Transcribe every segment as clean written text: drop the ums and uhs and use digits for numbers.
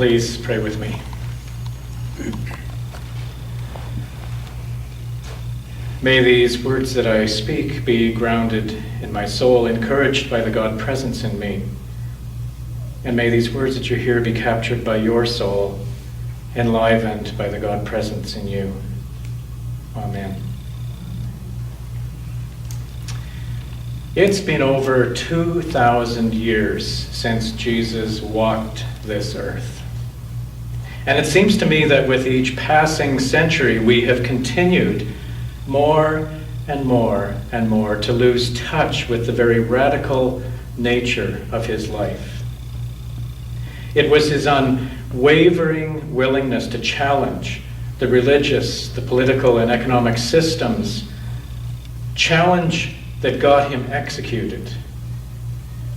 Please pray with me. May these words that I speak be grounded in my soul, encouraged by the God presence in me. And may these words that you hear be captured by your soul, enlivened by the God presence in you. Amen. It's been over 2,000 years since Jesus walked this earth. And it seems to me that with each passing century, we have continued more and more and more to lose touch with the very radical nature of his life. It was his unwavering willingness to challenge the religious, the political, and economic systems, challenge that got him executed,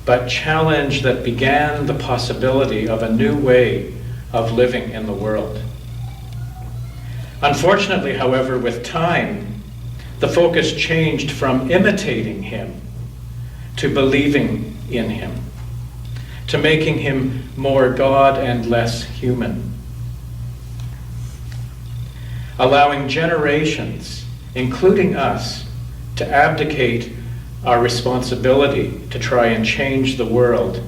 but challenge that began the possibility of a new way of living in the world. Unfortunately, however, with time, the focus changed from imitating him to believing in him, to making him more God and less human, allowing generations, including us, to abdicate our responsibility to try and change the world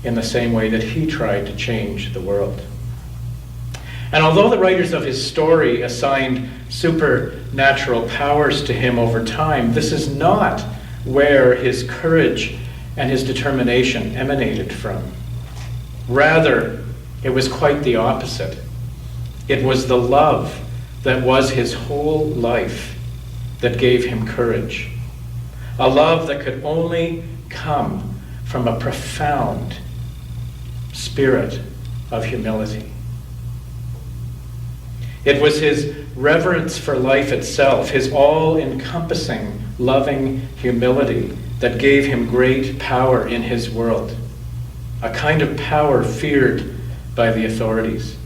in the same way that he tried to change the world. And although the writers of his story assigned supernatural powers to him over time, this is not where his courage and his determination emanated from. Rather, it was quite the opposite. It was the love that was his whole life that gave him courage. A love that could only come from a profound spirit of humility. It was his reverence for life itself, his all-encompassing, loving humility that gave him great power in his world, a kind of power feared by the authorities.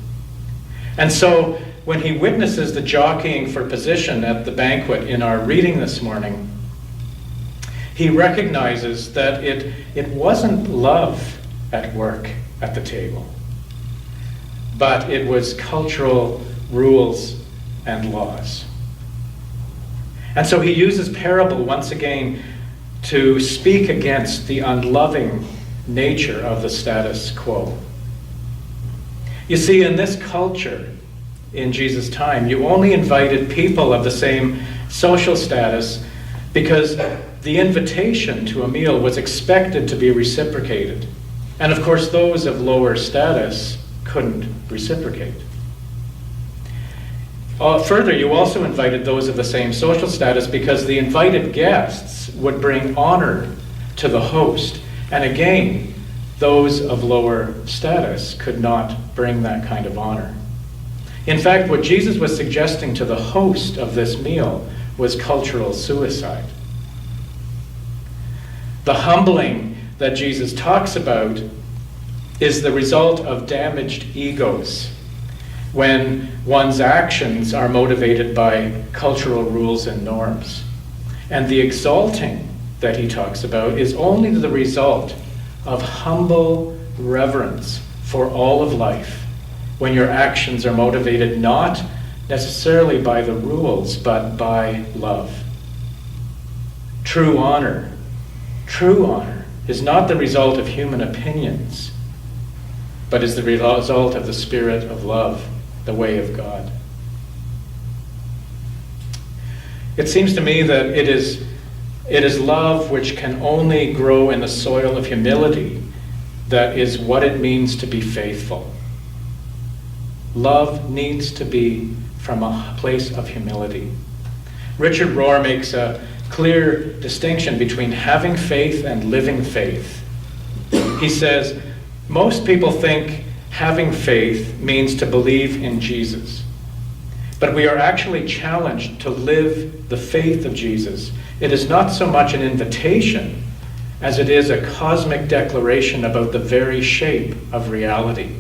And so, when he witnesses the jockeying for position at the banquet in our reading this morning, he recognizes that it wasn't love at work at the table, but it was cultural rules and laws. And so he uses parable once again to speak against the unloving nature of the status quo. You see, in this culture, in Jesus' time, you only invited people of the same social status because the invitation to a meal was expected to be reciprocated. And of course, those of lower status couldn't reciprocate. Further, you also invited those of the same social status because the invited guests would bring honor to the host. And again, those of lower status could not bring that kind of honor. In fact, what Jesus was suggesting to the host of this meal was cultural suicide. The humbling that Jesus talks about is the result of damaged egos, when one's actions are motivated by cultural rules and norms. And the exalting that he talks about is only the result of humble reverence for all of life, when your actions are motivated not necessarily by the rules, but by love. True honor is not the result of human opinions, but is the result of the spirit of love, the way of God. It seems to me that it is love which can only grow in the soil of humility that is what it means to be faithful. Love needs to be from a place of humility. Richard Rohr makes a clear distinction between having faith and living faith. He says, most people think having faith means to believe in Jesus. But we are actually challenged to live the faith of Jesus. It is not so much an invitation as it is a cosmic declaration about the very shape of reality.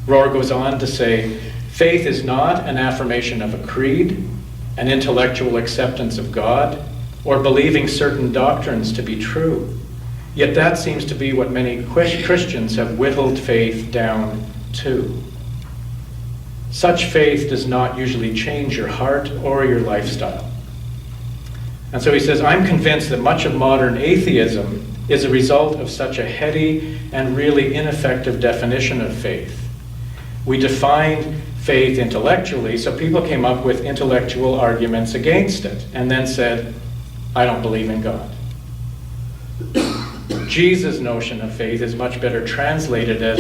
Rohr goes on to say, faith is not an affirmation of a creed, an intellectual acceptance of God, or believing certain doctrines to be true. Yet that seems to be what many Christians have whittled faith down to. Such faith does not usually change your heart or your lifestyle. And so he says, I'm convinced that much of modern atheism is a result of such a heady and really ineffective definition of faith. We defined faith intellectually, so people came up with intellectual arguments against it, and then said, I don't believe in God. Jesus' notion of faith is much better translated as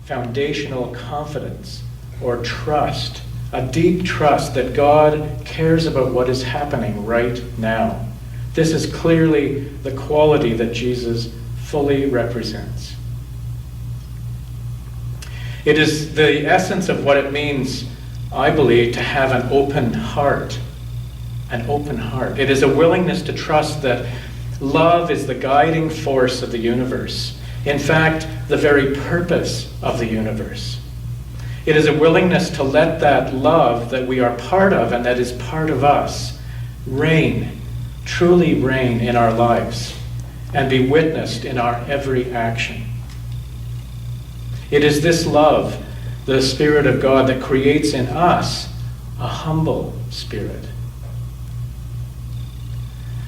foundational confidence or trust, a deep trust that God cares about what is happening right now. This is clearly the quality that Jesus fully represents. It is the essence of what it means, I believe, to have an open heart. An open heart. It is a willingness to trust that love is the guiding force of the universe. In fact, the very purpose of the universe. It is a willingness to let that love that we are part of and that is part of us reign, truly reign in our lives and be witnessed in our every action. It is this love, the Spirit of God, that creates in us a humble spirit.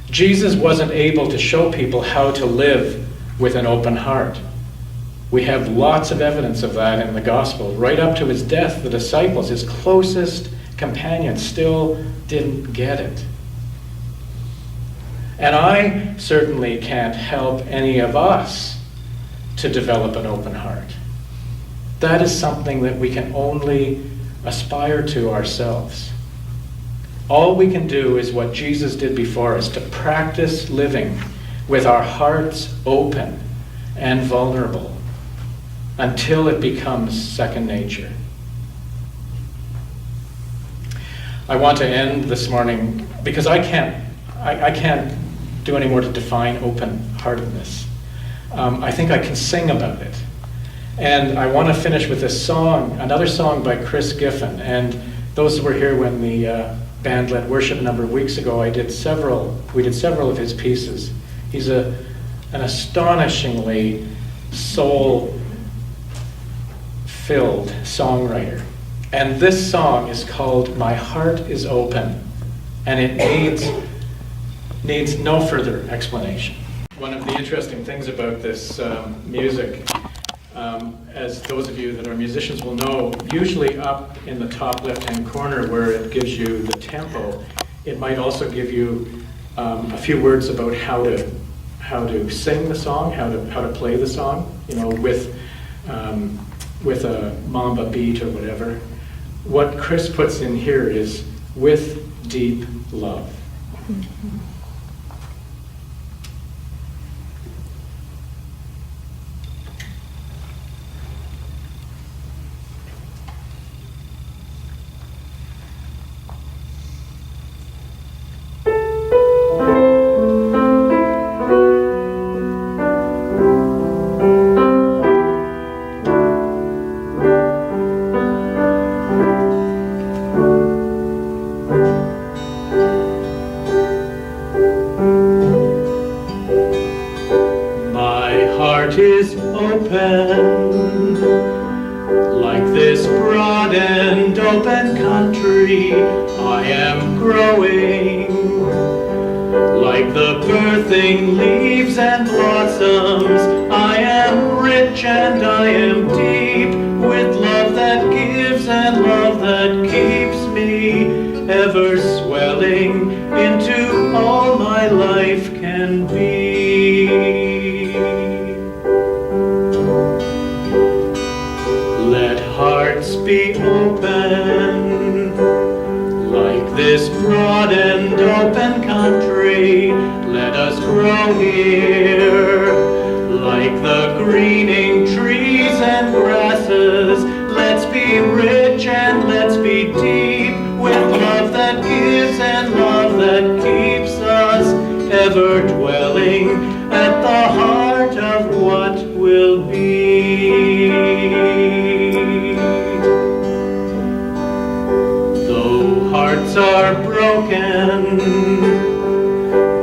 Jesus wasn't able to show people how to live with an open heart. We have lots of evidence of that in the gospel. Right up to his death, the disciples, his closest companions, still didn't get it. And I certainly can't help any of us to develop an open heart. That is something that we can only aspire to ourselves. All we can do is what Jesus did before us, to practice living with our hearts open and vulnerable until it becomes second nature. I want to end this morning because I can't do any more to define open-heartedness. I think I can sing about it. And I want to finish with this song, another song by Chris Giffen. And those who were here when the band led worship a number of weeks ago, we did several of his pieces. He's an astonishingly soul-filled songwriter. And this song is called My Heart is Open, and it needs no further explanation. One of the interesting things about this music, as those of you that are musicians will know, usually up in the top left-hand corner where it gives you the tempo, it might also give you a few words about how to sing the song, how to play the song, with a mamba beat or whatever. What Chris puts in here is with deep love. Mm-hmm.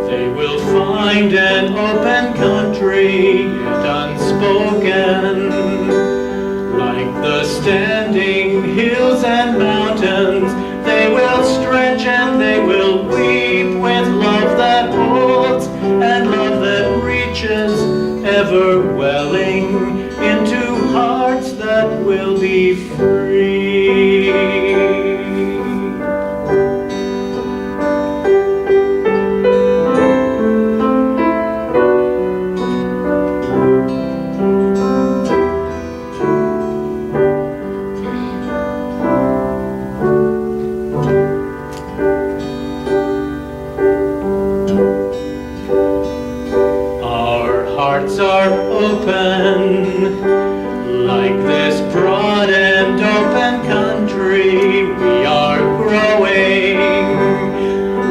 They will find an open country yet unspoken, like the standing hills and mountains, they will stretch and they will weep with love that holds and love that reaches, ever welling into hearts that will be free. Hearts are open, like this broad and open country. We are growing,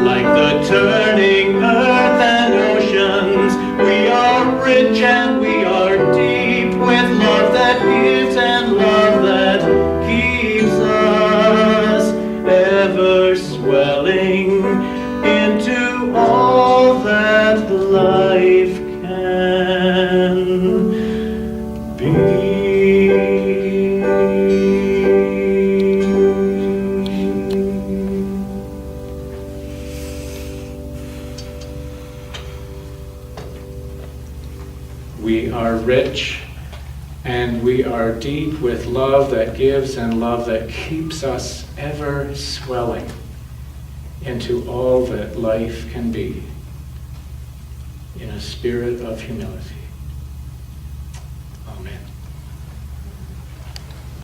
like the turning earth and oceans. We are rich and we are deep with love that gives and love that keeps us, ever swelling into all that life can be. We are rich and we are deep with love that gives and love that keeps us, ever swelling into all that life can be, in a spirit of humility. Amen.